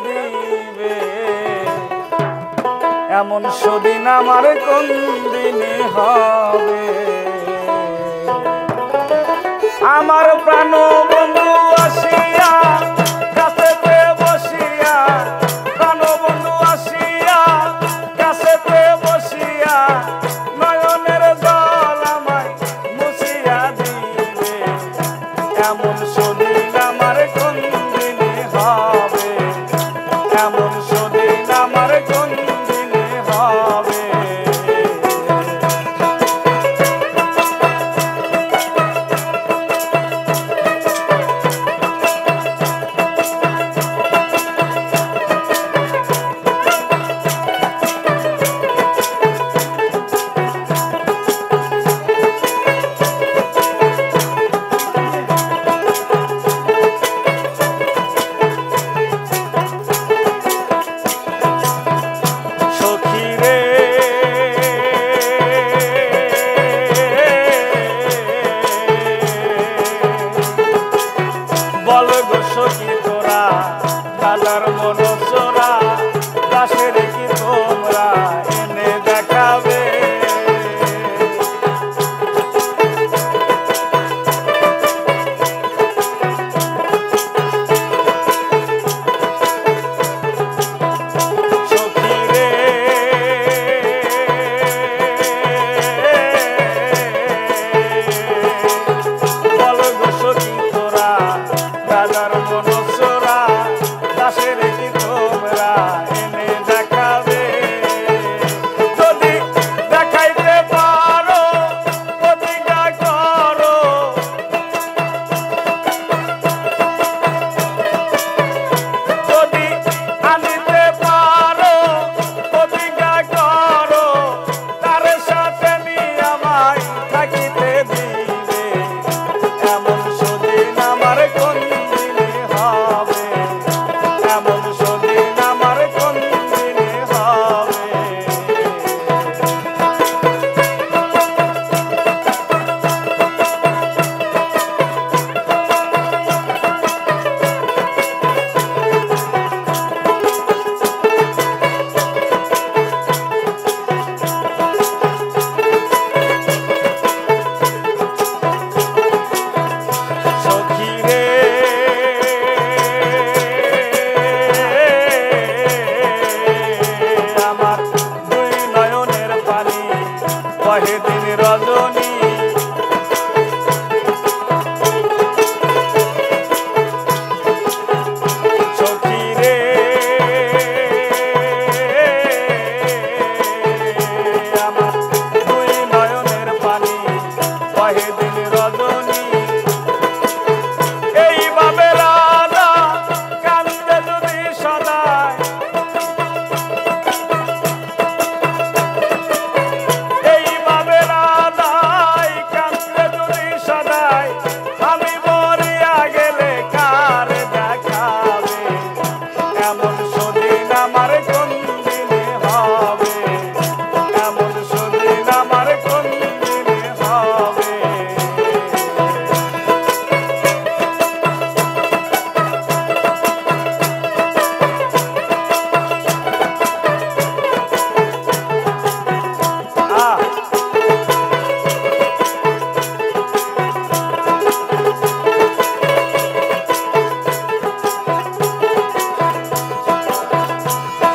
দিবে। এমন সেদিন আমার কোন দিনে হবে। আমার প্রাণ বন্ধু আসিয়া কাছেতে বসিয়া, প্রাণ বন্ধু আসিয়া কাছেতে বসিয়া নয়নের জল আমায় মুছিয়া দিবে। এমন সেদিন আমার কোন দিনে হবে। এমন সেদিন আমার কোন দিনে হবে। বল গো সখী তোরা দাদার মন চোরা দাসের কি তোমরা এনে দেখাবে। সখী রে বল গো সখী তোরা দাদার মন চোরা দাসের কি তোমরা এনে দেখাবে। যদি দেখাইতে পারো প্রতিজ্ঞা করো, যদি আনিতে পারো প্রতিজ্ঞা করো, তার সাথে নিয়ে আমায় থাকিতে দিবে। এমন সেদিন আমার কোন দিনে হবে। এমন সেদিন আমার কোন দিনে হবে। সখী রে আমার দুই নয়নের পানি বহে দিন রজনী। সখী রে আমার দুই নয়নের পানি বহে দিন রজনী। এইভাবে রাধা কান্দে যদি সদায়, এইভাবে রাধাই কান্দে যদি সদায়, আমি মরিয়া গেলে কার দেখাবে। এমন সেদিন আমার কোন দিনে হবে। এমন সেদিন আমার কোন দিনে হবে।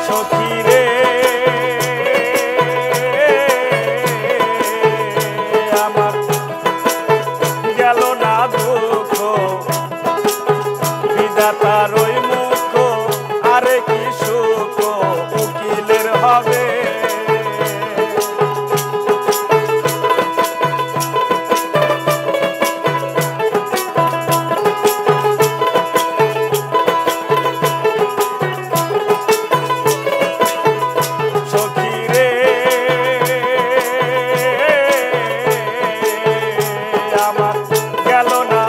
সখী রে আমার গেল না দুঃখ বিধাতার ওই মুখ, আরে কি সুখ উকিলের হবে। সখী রে আমার গেল না